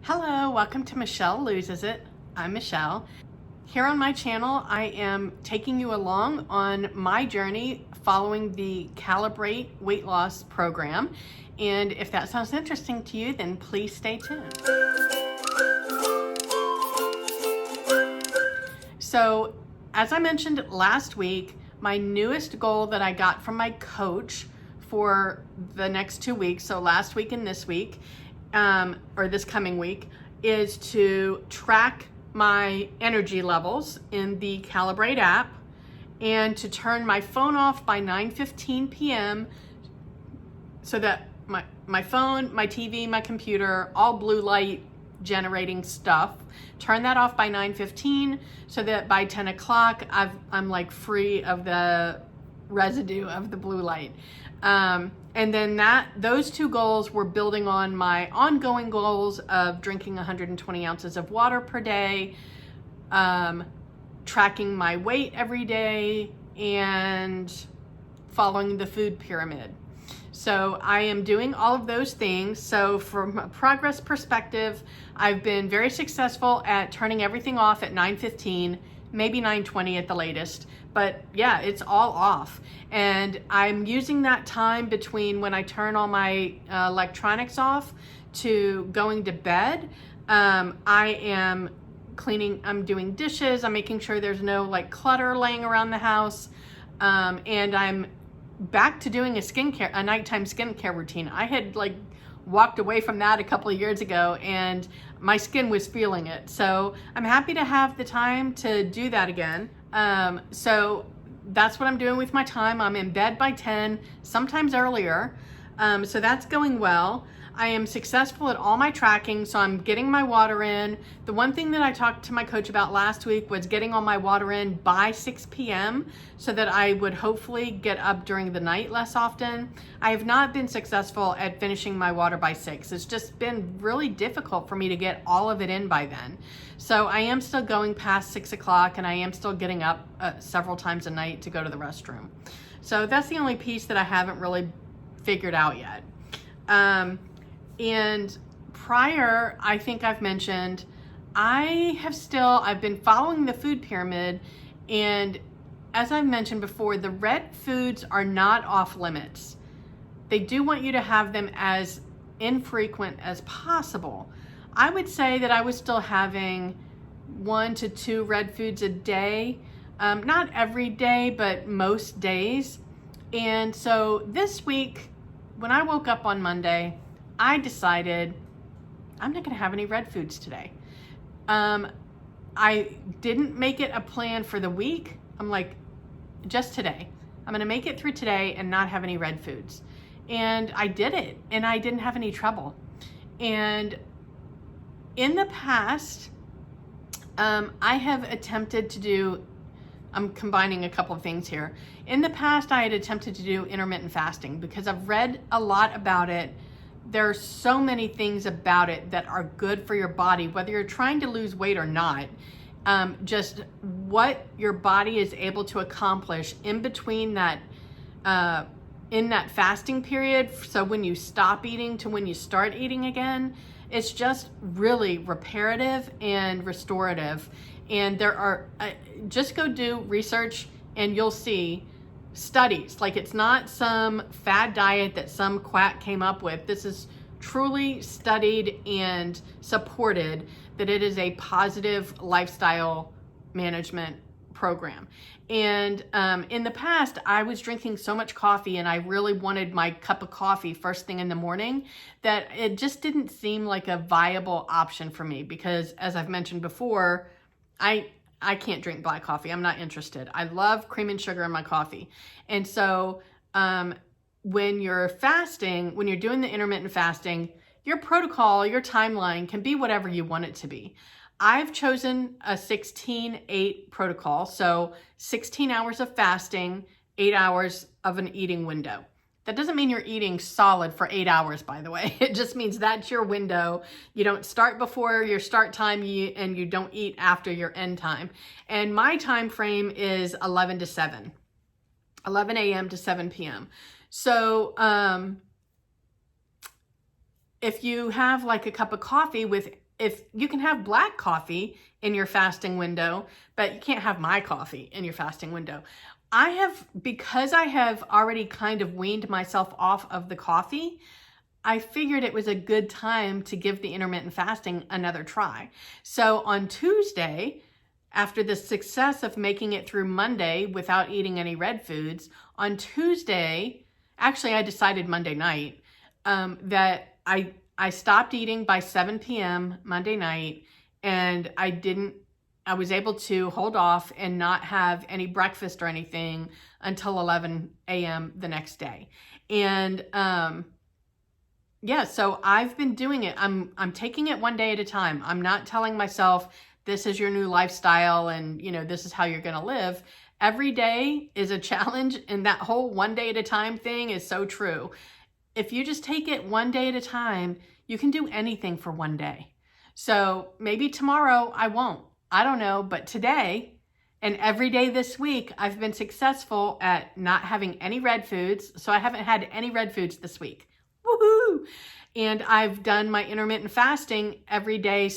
Hello, welcome to Michelle Loses It. I'm Michelle. Here on my channel, I am taking you along on my journey following the Calibrate weight loss program. And if that sounds interesting to you, then please stay tuned. So, as I mentioned last week, my newest goal that I got from my coach for the next 2 weeks, so last week and this week, or this coming week, is to track my energy levels in the Calibrate app and to turn my phone off by 9:15 p.m. so that my phone, my TV, my computer, all blue light generating stuff, turn that off by 9:15 so that by 10 o'clock I'm like free of the residue of the blue light. And then those two goals were building on my ongoing goals of drinking 120 ounces of water per day, tracking my weight every day, and following the food pyramid. So I am doing all of those things. So from a progress perspective, I've been very successful at turning everything off at 9:15, maybe 9:20 at the latest. But yeah, it's all off. And I'm using that time between when I turn all my electronics off to going to bed. I am cleaning, I'm doing dishes, I'm making sure there's no like clutter laying around the house. And I'm back to doing a nighttime skincare routine. I had like walked away from that a couple of years ago and my skin was feeling it. So I'm happy to have the time to do that again. So that's what I'm doing with my time. I'm in bed by 10, sometimes earlier. So that's going well. I am successful at all my tracking, so I'm getting my water in. The one thing that I talked to my coach about last week was getting all my water in by 6 p.m. so that I would hopefully get up during the night less often. I have not been successful at finishing my water by 6. It's just been really difficult for me to get all of it in by then. So I am still going past 6 o'clock and I am still getting up several times a night to go to the restroom. So that's the only piece that I haven't really figured out yet. And prior, I think I've mentioned, I've been following the food pyramid, and as I've mentioned before, the red foods are not off limits. They do want you to have them as infrequent as possible. I would say that I was still having 1 to 2 red foods a day, not every day, but most days. And so this week, when I woke up on Monday, I decided I'm not going to have any red foods today. I didn't make it a plan for the week. I'm like, just today. I'm going to make it through today and not have any red foods. And I did it, and I didn't have any trouble. And in the past, I have attempted to do, I'm combining a couple of things here. In the past, I had attempted to do intermittent fasting because I've read a lot about it. There are so many things about it that are good for your body, whether you're trying to lose weight or not. Just what your body is able to accomplish in between that, in that fasting period. So when you stop eating to when you start eating again, it's just really reparative and restorative. And there are, just go do research and you'll see studies. Like, it's not some fad diet that some quack came up with. This is truly studied and supported that it is a positive lifestyle management program. And in the past, I was drinking so much coffee and I really wanted my cup of coffee first thing in the morning that it just didn't seem like a viable option for me because, as I've mentioned before, I can't drink black coffee. I'm not interested. I love cream and sugar in my coffee. And so when you're fasting, when you're doing the intermittent fasting, your protocol, your timeline can be whatever you want it to be. I've chosen a 16-8 protocol. So 16 hours of fasting, 8 hours of an eating window. That doesn't mean you're eating solid for 8 hours, by the way. It just means that's your window. You don't start before your start time and you don't eat after your end time. And my time frame is 11 to 7, 11 a.m. to 7 p.m. So if you have like a cup of coffee with if you can have black coffee in your fasting window, but you can't have my coffee in your fasting window. Because I have already kind of weaned myself off of the coffee, I figured it was a good time to give the intermittent fasting another try. So on Tuesday, after the success of making it through Monday without eating any red foods, on Tuesday, actually I decided Monday night, that I stopped eating by 7 p.m. Monday night, and I was able to hold off and not have any breakfast or anything until 11 a.m. the next day. And yeah, so I've been doing it. I'm taking it one day at a time. I'm not telling myself this is your new lifestyle and this is how you're going to live. Every day is a challenge, and that whole one day at a time thing is so true. If you just take it one day at a time, you can do anything for one day. So maybe tomorrow I won't. I don't know, but today and every day this week, I've been successful at not having any red foods. So I haven't had any red foods this week. Woohoo! And I've done my intermittent fasting every day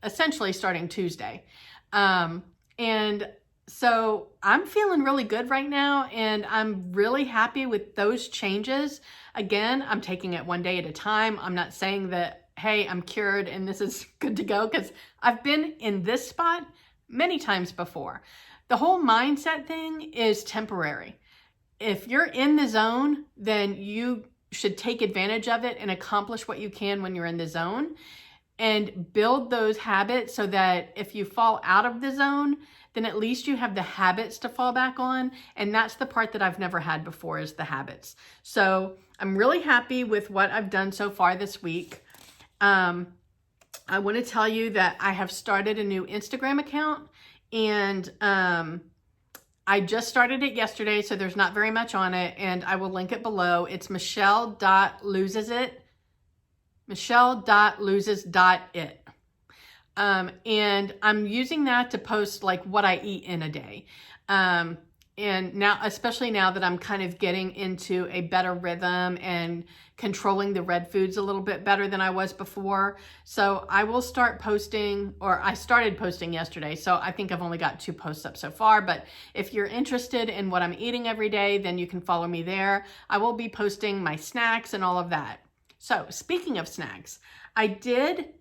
essentially starting Tuesday. And so I'm feeling really good right now, and I'm really happy with those changes. Again, I'm taking it one day at a time. I'm not saying that, hey, I'm cured and this is good to go, because I've been in this spot many times before. The whole mindset thing is temporary. If you're in the zone, then you should take advantage of it and accomplish what you can when you're in the zone, and build those habits so that if you fall out of the zone, then at least you have the habits to fall back on. And that's the part that I've never had before, is the habits. So I'm really happy with what I've done so far this week. I want to tell you that I have started a new Instagram account, and I just started it yesterday, so there's not very much on it, and I will link it below. It's Michelle.losesit. Michelle.loses.it. And I'm using that to post like what I eat in a day. And now, especially now that I'm kind of getting into a better rhythm and controlling the red foods a little bit better than I was before. So I will start posting, or I started posting yesterday. So I think I've only got 2 posts up so far, but if you're interested in what I'm eating every day, then you can follow me there. I will be posting my snacks and all of that. So speaking of snacks, I did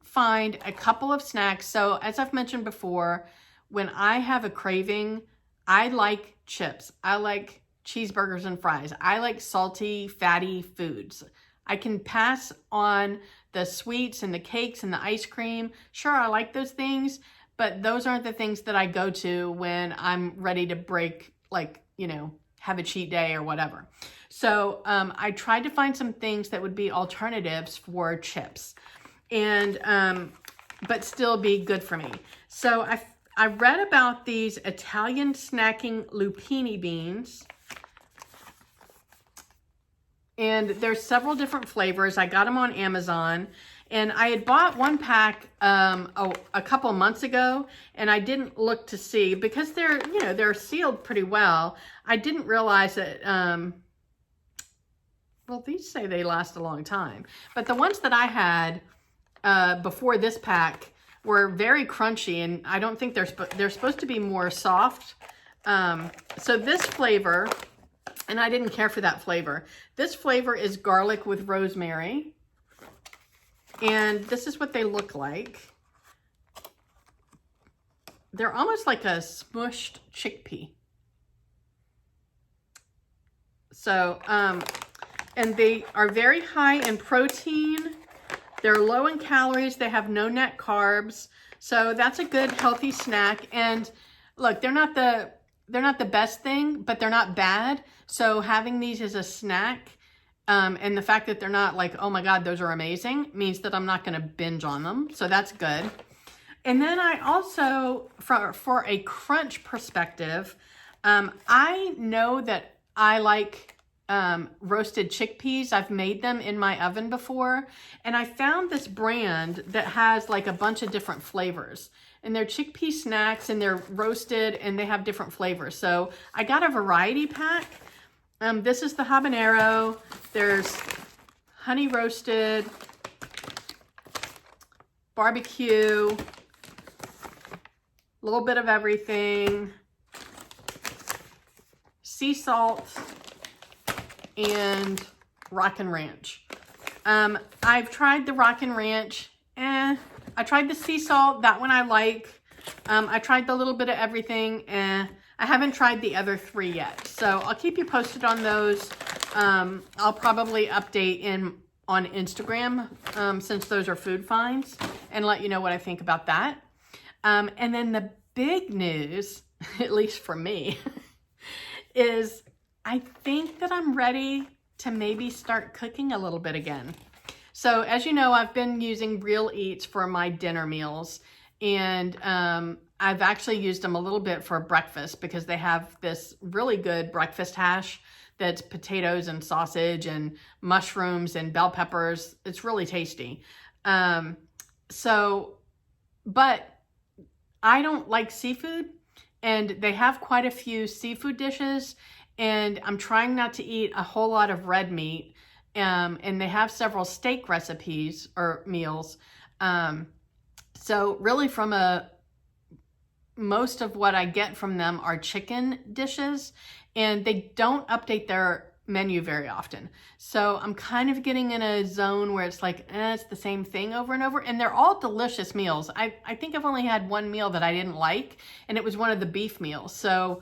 find a couple of snacks. So as I've mentioned before, when I have a craving, I like chips. I like cheeseburgers and fries. I like salty, fatty foods. I can pass on the sweets and the cakes and the ice cream. Sure, I like those things, but those aren't the things that I go to when I'm ready to break, have a cheat day or whatever. So I tried to find some things that would be alternatives for chips, and but still be good for me. So I read about these Italian snacking lupini beans, and there's several different flavors. I got them on Amazon, and I had bought one pack a couple months ago, and I didn't look to see because they're sealed pretty well. I didn't realize that. Well, these say they last a long time, but the ones that I had before this pack were very crunchy, and I don't think they're supposed to be more soft. So this flavor, and I didn't care for that flavor. This flavor is garlic with rosemary, and this is what they look like. They're almost like a smushed chickpea. So, and they are very high in protein. They're low in calories. They have no net carbs. So that's a good healthy snack. And look, they're not the best thing, but they're not bad. So having these as a snack, and the fact that they're not like, oh my God, those are amazing, means that I'm not going to binge on them. So that's good. And then I also, for a crunch perspective, I know that I like roasted chickpeas. I've made them in my oven before, and I found this brand that has like a bunch of different flavors, and they're chickpea snacks, and they're roasted, and they have different flavors. So I got a variety pack. This is the habanero. There's honey roasted, barbecue, a little bit of everything, sea salt, and Rockin' Ranch. I've tried the Rockin' Ranch. I tried the sea salt. That one I like. I tried the little bit of everything. I haven't tried the other 3 yet. So I'll keep you posted on those. I'll probably update on Instagram since those are food finds and let you know what I think about that. And then the big news, at least for me, is I think that I'm ready to maybe start cooking a little bit again. So as you know, I've been using Real Eats for my dinner meals, and I've actually used them a little bit for breakfast because they have this really good breakfast hash that's potatoes and sausage and mushrooms and bell peppers. It's really tasty. But I don't like seafood, and they have quite a few seafood dishes, and I'm trying not to eat a whole lot of red meat. And they have several steak recipes or meals. So really most of what I get from them are chicken dishes, and they don't update their menu very often. So I'm kind of getting in a zone where it's like, it's the same thing over and over. And they're all delicious meals. I think I've only had one meal that I didn't like, and it was one of the beef meals. So,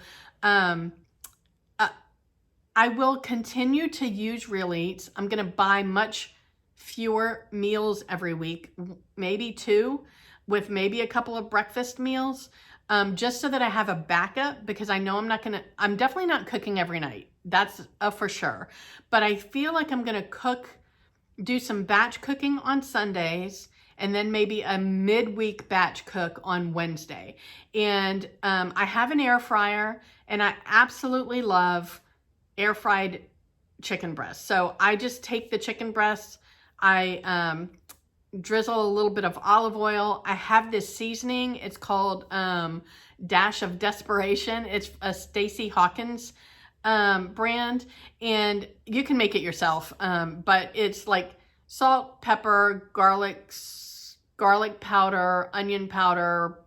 I will continue to use Real Eats. I'm going to buy much fewer meals every week, maybe 2, with maybe a couple of breakfast meals, just so that I have a backup, because I know I'm definitely not cooking every night. That's for sure. But I feel like I'm going to do some batch cooking on Sundays, and then maybe a midweek batch cook on Wednesday. And I have an air fryer, and I absolutely love air fried chicken breasts. So I just take the chicken breasts, I drizzle a little bit of olive oil. I have this seasoning. It's called Dash of Desperation. It's a Stacey Hawkins brand, and you can make it yourself. But it's like salt, pepper, garlic powder, onion powder,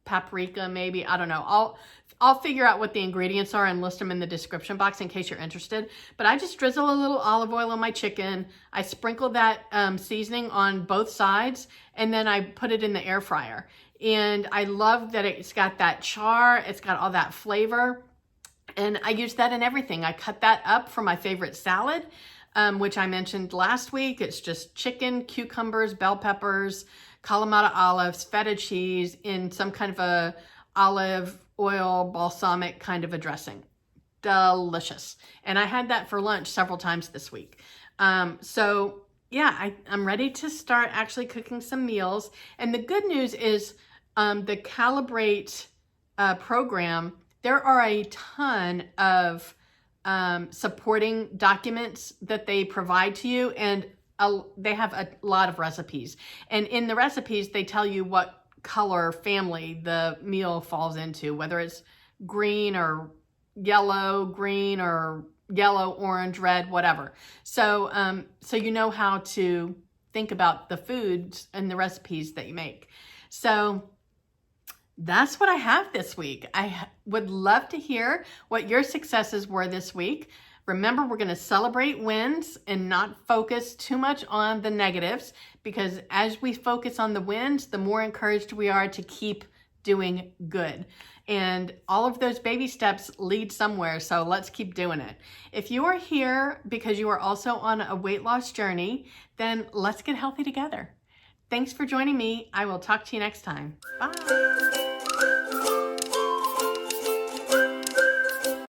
paprika maybe. I don't know. I'll figure out what the ingredients are and list them in the description box in case you're interested. But I just drizzle a little olive oil on my chicken. I sprinkle that seasoning on both sides, and then I put it in the air fryer. And I love that it's got that char. It's got all that flavor. And I use that in everything. I cut that up for my favorite salad, which I mentioned last week. It's just chicken, cucumbers, bell peppers, Kalamata olives, feta cheese in some kind of a olive oil balsamic kind of a dressing. Delicious. And I had that for lunch several times this week. So yeah, I'm ready to start actually cooking some meals. And the good news is the Calibrate program, there are a ton of supporting documents that they provide to you, and they have a lot of recipes. And in the recipes, they tell you what color family the meal falls into, whether it's green or yellow, green or yellow, orange, red, whatever. So you know how to think about the foods and the recipes that you make. So that's what I have this week. I would love to hear what your successes were this week. Remember, we're going to celebrate wins and not focus too much on the negatives, because as we focus on the wins, the more encouraged we are to keep doing good. And all of those baby steps lead somewhere, so let's keep doing it. If you are here because you are also on a weight loss journey, then let's get healthy together. Thanks for joining me. I will talk to you next time. Bye.